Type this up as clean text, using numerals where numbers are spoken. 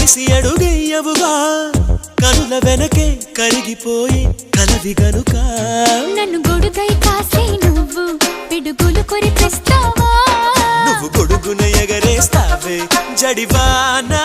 కలిసి అడుగెయ్యవుగా కనుల వెనకే కరిగిపోయి కలవి గనుక నన్ను గొడుగై కాసే నువ్వు పిడుగులు కురిపిస్తావా నువ్వు గొడుగున ఎగరేస్తావే జడివానా